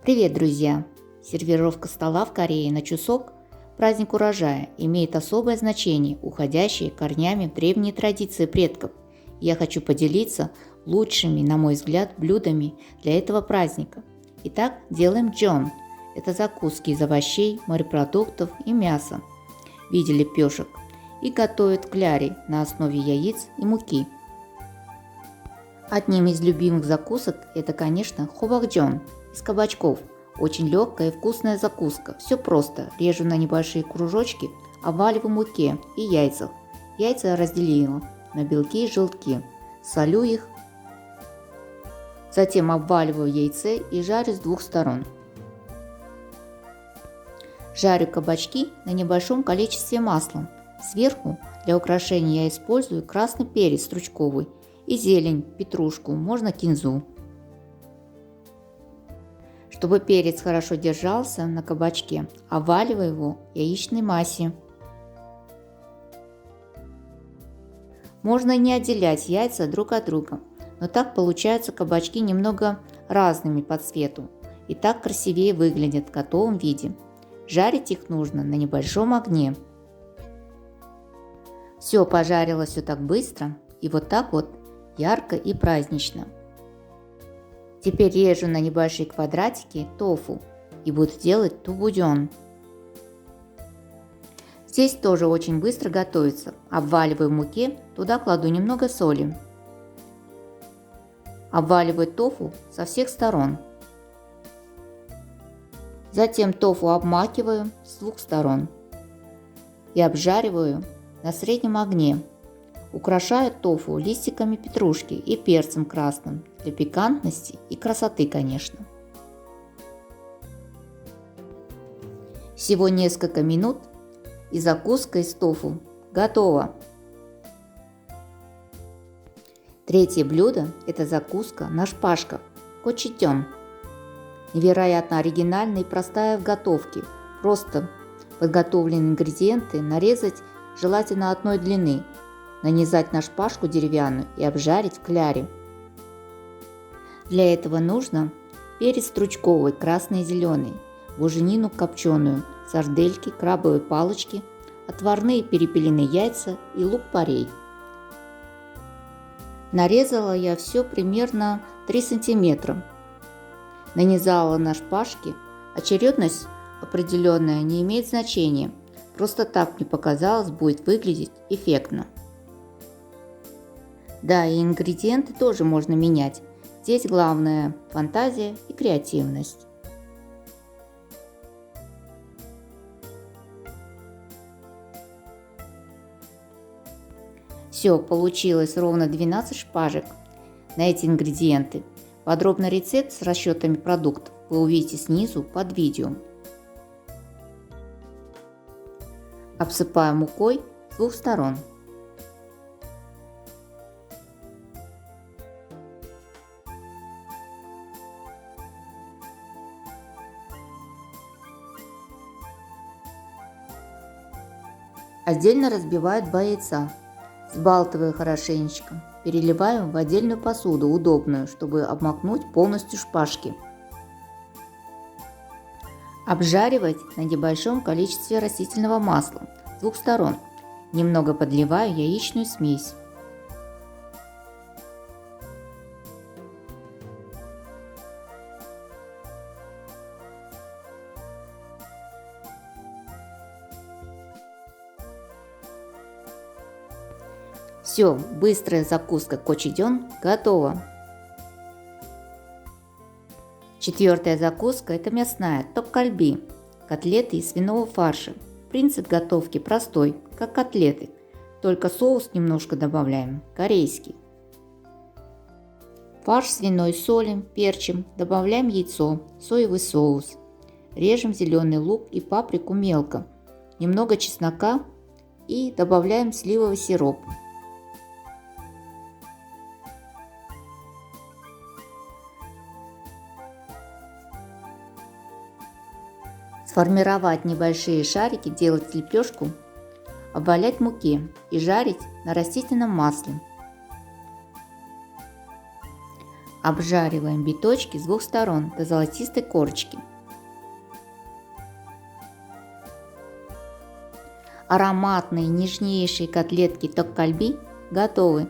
Привет, друзья! Сервировка стола в Корее на Чусок, праздник урожая, имеет особое значение, уходящее корнями в древние традиции предков. Я хочу поделиться лучшими, на мой взгляд, блюдами для этого праздника. Итак, делаем джон. Это закуски из овощей, морепродуктов и мяса в виде лепешек. И готовят кляри на основе яиц и муки. Одним из любимых закусок это, конечно, хобакджон из кабачков. Очень легкая и вкусная закуска. Все просто. Режу на небольшие кружочки, обваливаю в муке и яйцах. Яйца я разделила на белки и желтки. Солю их. Затем обваливаю яйце и жарю с двух сторон. Жарю кабачки на небольшом количестве масла. Сверху для украшения я использую красный перец стручковый и зелень, петрушку, можно кинзу. Чтобы перец хорошо держался на кабачке, обваливаю его в яичной массе. Можно не отделять яйца друг от друга, но так получаются кабачки немного разными по цвету и так красивее выглядят в готовом виде. Жарить их нужно на небольшом огне. Все пожарилось все так быстро и вот так вот ярко и празднично. Теперь режу на небольшие квадратики тофу и буду делать тубудён. Здесь тоже очень быстро готовится. Обваливаю в муке, туда кладу немного соли. Обваливаю тофу со всех сторон. Затем тофу обмакиваю с двух сторон и обжариваю на среднем огне. Украшаю тофу листиками петрушки и перцем красным для пикантности и красоты, конечно. Всего несколько минут и закуска из тофу готова. Третье блюдо – это закуска на шпажках – кочитён. Невероятно оригинальная и простая в готовке. Просто подготовленные ингредиенты нарезать желательно одной длины, нанизать на шпажку деревянную и обжарить в кляре. Для этого нужно перец стручковый, красный и зеленый, буженину копченую, сардельки, крабовые палочки, отварные перепелиные яйца и лук-порей. Нарезала я все примерно 3 сантиметра. Нанизала на шпажки. Очередность определенная не имеет значения. Просто так мне показалось, будет выглядеть эффектно. Да, и ингредиенты тоже можно менять. Здесь главное фантазия и креативность. Все, получилось ровно 12 шпажек на эти ингредиенты. Подробный рецепт с расчетами продуктов вы увидите снизу под видео. Обсыпаю мукой с двух сторон. Отдельно разбиваю 2 яйца, взбалтываю хорошенечко, переливаю в отдельную посуду, удобную, чтобы обмакнуть полностью шпажки. Обжаривать на небольшом количестве растительного масла с двух сторон. Немного подливаю яичную смесь. Все, быстрая закуска кочидён готова. Четвертая закуска – это мясная топкальби, котлеты из свиного фарша. Принцип готовки простой, как котлеты, только соус немножко добавляем, корейский. Фарш свиной солим, перчим, добавляем яйцо, соевый соус. Режем зеленый лук и паприку мелко, немного чеснока и добавляем сливовый сироп. Сформировать небольшие шарики, делать лепешку, обвалять в муке и жарить на растительном масле. Обжариваем биточки с двух сторон до золотистой корочки. Ароматные нежнейшие котлетки ток-кальби готовы.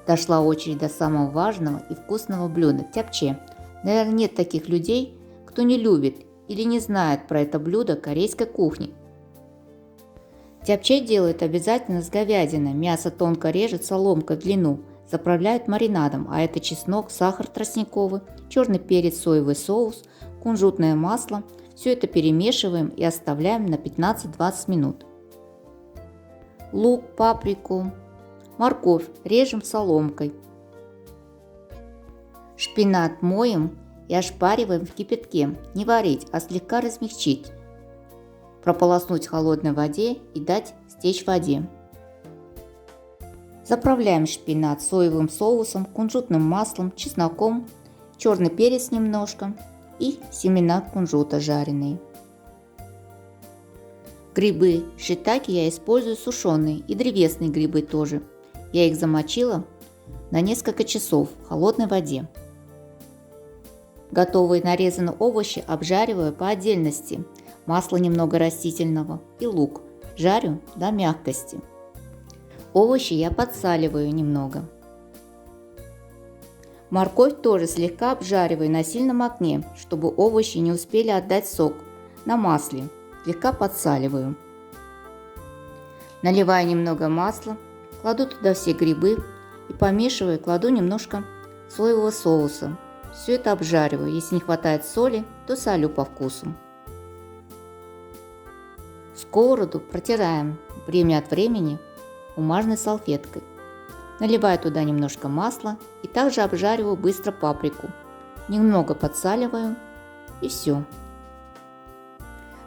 Дошла очередь до самого важного и вкусного блюда – тяпче. Наверное, нет таких людей, кто не любит или не знает про это блюдо корейской кухни. Тяпче делают обязательно с говядиной. Мясо тонко режется ломкой в длину, заправляют маринадом, а это чеснок, сахар тростниковый, черный перец, соевый соус, кунжутное масло. Все это перемешиваем и оставляем на 15-20 минут. Лук, паприку, морковь режем соломкой. Шпинат моем и ошпариваем в кипятке. Не варить, а слегка размягчить. Прополоснуть в холодной воде и дать стечь в воде. Заправляем шпинат соевым соусом, кунжутным маслом, чесноком, черный перец немножко и семена кунжута жареные. Грибы шиитаке я использую сушеные и древесные грибы тоже. Я их замочила на несколько часов в холодной воде. Готовые нарезанные овощи обжариваю по отдельности. Масло немного растительного и лук жарю до мягкости. Овощи я подсаливаю немного. Морковь тоже слегка обжариваю на сильном огне, чтобы овощи не успели отдать сок. На масле слегка подсаливаю. Наливаю немного масла, кладу туда все грибы и помешиваю, кладу немножко соевого соуса. Все это обжариваю. Если не хватает соли, то солю по вкусу. Сковороду протираем время от времени бумажной салфеткой. Наливаю туда немножко масла и также обжариваю быстро паприку. Немного подсаливаю и все.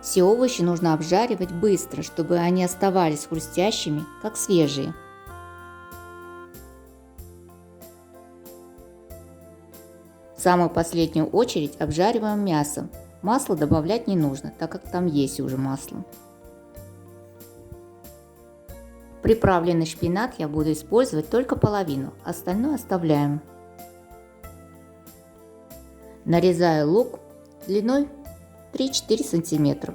Все овощи нужно обжаривать быстро, чтобы они оставались хрустящими, как свежие. В самую последнюю очередь обжариваем мясо. Масло добавлять не нужно, так как там есть уже масло. Приправленный шпинат я буду использовать только половину, остальное оставляем. Нарезаю лук длиной 3-4 см.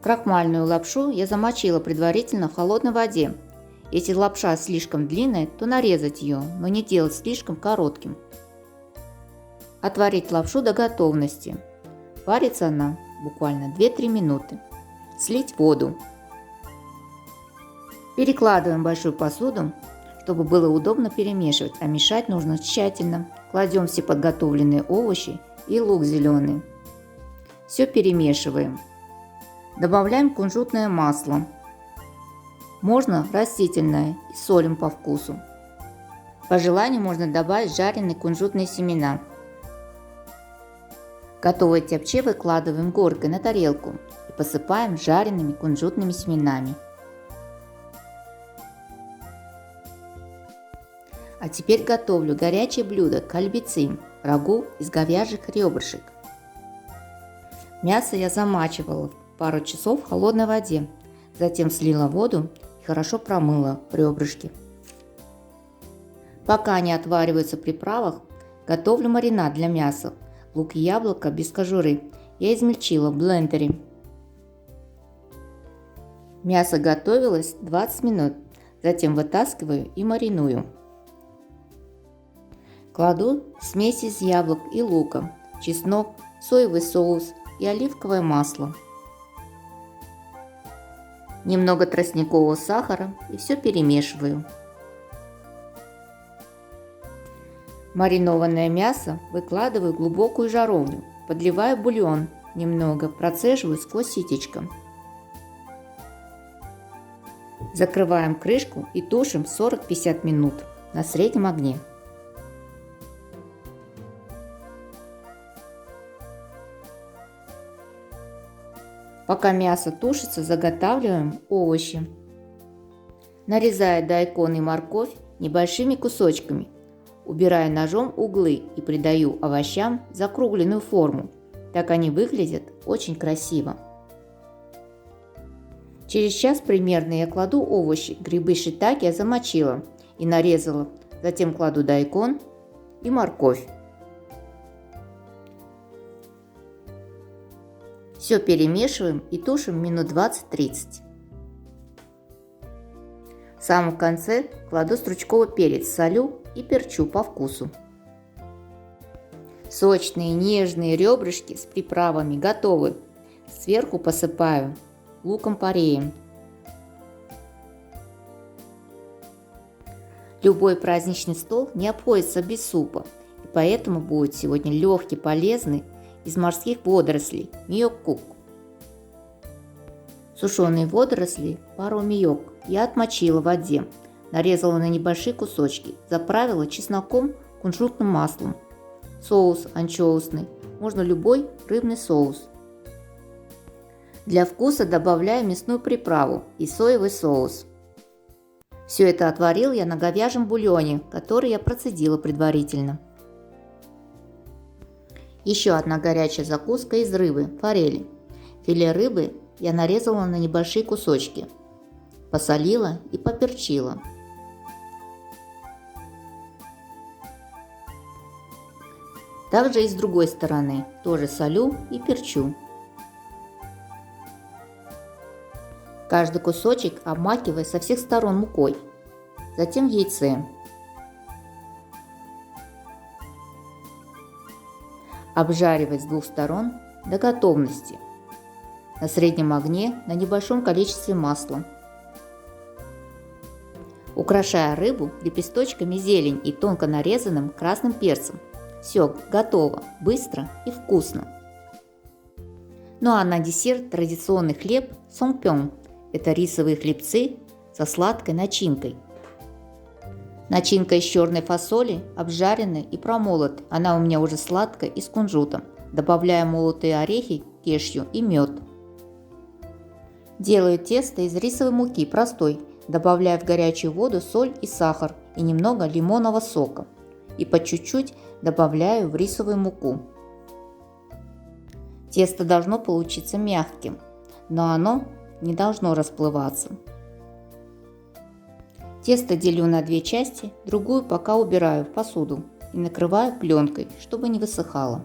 Крахмальную лапшу я замочила предварительно в холодной воде. Если лапша слишком длинная, то нарезать ее, но не делать слишком коротким. Отварить лапшу до готовности. Варится она буквально 2-3 минуты. Слить воду. Перекладываем в большую посуду, чтобы было удобно перемешивать, а мешать нужно тщательно. Кладем все подготовленные овощи и лук зеленый. Все перемешиваем. Добавляем кунжутное масло. Можно растительное и солим по вкусу. По желанию можно добавить жареные кунжутные семена. Готовое тяпче выкладываем горкой на тарелку и посыпаем жареными кунжутными семенами. А теперь готовлю горячее блюдо кальбицин, рагу из говяжьих ребрышек. Мясо я замачивала пару часов в холодной воде, затем слила воду и хорошо промыла ребрышки. Пока они отвариваются в приправах, готовлю маринад для мяса. Лук и яблоко без кожуры я измельчила в блендере. Мясо готовилось 20 минут, затем вытаскиваю и мариную. Кладу смесь из яблок и лука, чеснок, соевый соус и оливковое масло. Немного тростникового сахара и все перемешиваю. Маринованное мясо выкладываю в глубокую жаровню, подливаю бульон немного, процеживаю сквозь ситечко. Закрываем крышку и тушим 40-50 минут на среднем огне. Пока мясо тушится, заготавливаем овощи. Нарезаю дайкон и морковь небольшими кусочками. Убираю ножом углы и придаю овощам закругленную форму. Так они выглядят очень красиво. Через час примерно я кладу овощи. Грибы шиитаке я замочила и нарезала Затем кладу дайкон и морковь. Все перемешиваем и тушим минут 20-30. В самом конце кладу стручковый перец, солю и перчу по вкусу. Сочные нежные ребрышки с приправами готовы. Сверху посыпаю луком-пореем. Любой праздничный стол не обходится без супа, и поэтому будет сегодня легкий, полезный из морских водорослей миокук. Сушеные водоросли, пару миок, я отмочила в воде, нарезала на небольшие кусочки, заправила чесноком, кунжутным маслом. Соус анчоусный, можно любой рыбный соус. Для вкуса добавляю мясную приправу и соевый соус. Все это отварил я на говяжьем бульоне, который я процедила предварительно. Еще одна горячая закуска из рыбы, форели. Филе рыбы я нарезала на небольшие кусочки, посолила и поперчила. Также и с другой стороны тоже солю и перчу. Каждый кусочек обмакиваю со всех сторон мукой, затем в яйце. Обжаривать с двух сторон до готовности. На среднем огне на небольшом количестве масла. Украшая рыбу лепесточками зелень и тонко нарезанным красным перцем. Все, готово, быстро и вкусно. Ну а на десерт традиционный хлеб сомпён. Это рисовые хлебцы со сладкой начинкой. Начинка из черной фасоли, обжаренная и промолотой. Она у меня уже сладкая и с кунжутом. Добавляю молотые орехи, кешью и мед. Делаю тесто из рисовой муки простой. Добавляю в горячую воду соль и сахар и немного лимонного сока. И по чуть-чуть добавляю в рисовую муку. Тесто должно получиться мягким, но оно не должно расплываться. Тесто делю на две части, другую пока убираю в посуду и накрываю пленкой, чтобы не высыхало.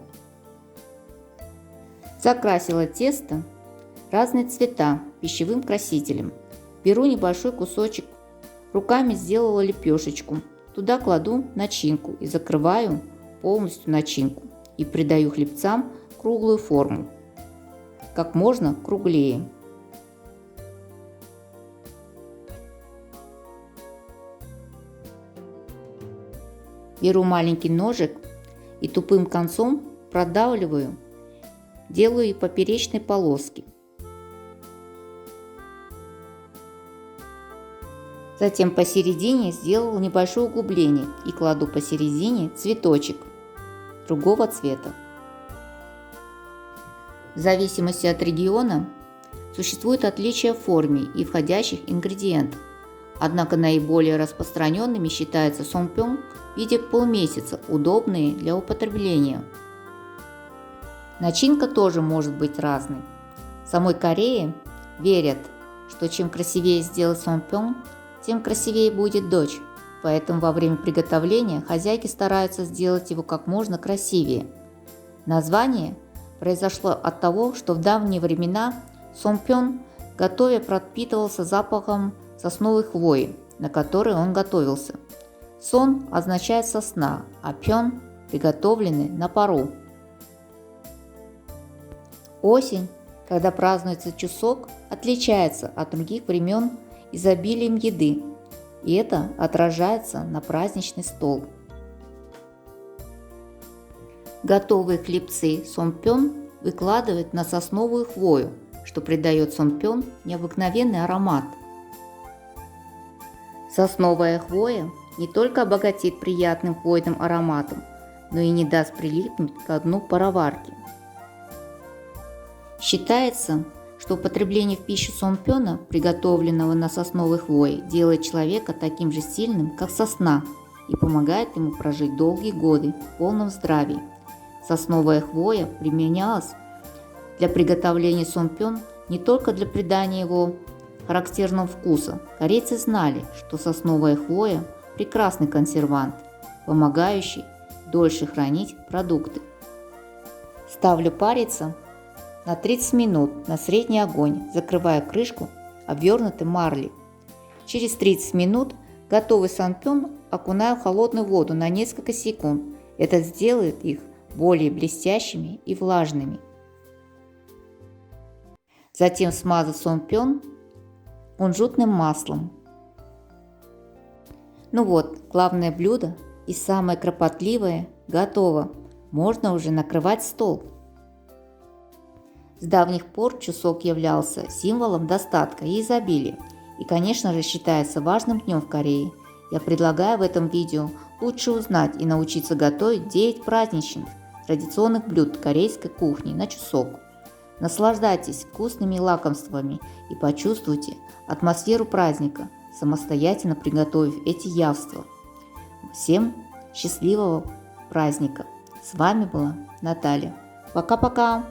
Закрасила тесто разные цвета пищевым красителем. Беру небольшой кусочек, руками сделала лепешечку. Туда кладу начинку и закрываю полностью начинку и придаю хлебцам круглую форму, как можно круглее. Беру маленький ножик и тупым концом продавливаю, делаю поперечные полоски. Затем посередине сделал небольшое углубление и кладу посередине цветочек другого цвета. В зависимости от региона существуют отличия в форме и входящих ингредиентах. Однако наиболее распространенными считается сомпён в виде полумесяца, удобные для употребления. Начинка тоже может быть разной. В самой Корее верят, что чем красивее сделать сомпён, тем красивее будет дочь, поэтому во время приготовления хозяйки стараются сделать его как можно красивее. Название произошло от того, что в давние времена сомпён, готовя, пропитывался запахом сосновой хвои, на которой он готовился. Сон означает сосна, а пён – приготовленный на пару. Осень, когда празднуется Чусок, отличается от других времен изобилием еды, и это отражается на праздничный стол. Готовые хлебцы сомпён выкладывают на сосновую хвою, что придает сомпён необыкновенный аромат. Сосновая хвоя не только обогатит приятным хвойным ароматом, но и не даст прилипнуть к дну пароварки. Считается, что употребление в пищу сомпёна, приготовленного на сосновой хвое, делает человека таким же сильным, как сосна, и помогает ему прожить долгие годы в полном здравии. Сосновая хвоя применялась для приготовления сомпён не только для придания его характерного вкуса. Корейцы знали, что сосновая хвоя прекрасный консервант, помогающий дольше хранить продукты. Ставлю париться на 30 минут на средний огонь, закрываю крышку обвернутой марлей. Через 30 минут готовый сампён окунаю в холодную воду на несколько секунд. Это сделает их более блестящими и влажными. Затем смазать сампён кунжутным маслом. Ну вот, главное блюдо и самое кропотливое готово. Можно уже накрывать стол. С давних пор чусок являлся символом достатка и изобилия. И, конечно же, считается важным днем в Корее. Я предлагаю в этом видео лучше узнать и научиться готовить 9 праздничных традиционных блюд корейской кухни на чусок. Наслаждайтесь вкусными лакомствами и почувствуйте атмосферу праздника, самостоятельно приготовив эти явства. Всем счастливого праздника! С вами была Наталья. Пока-пока!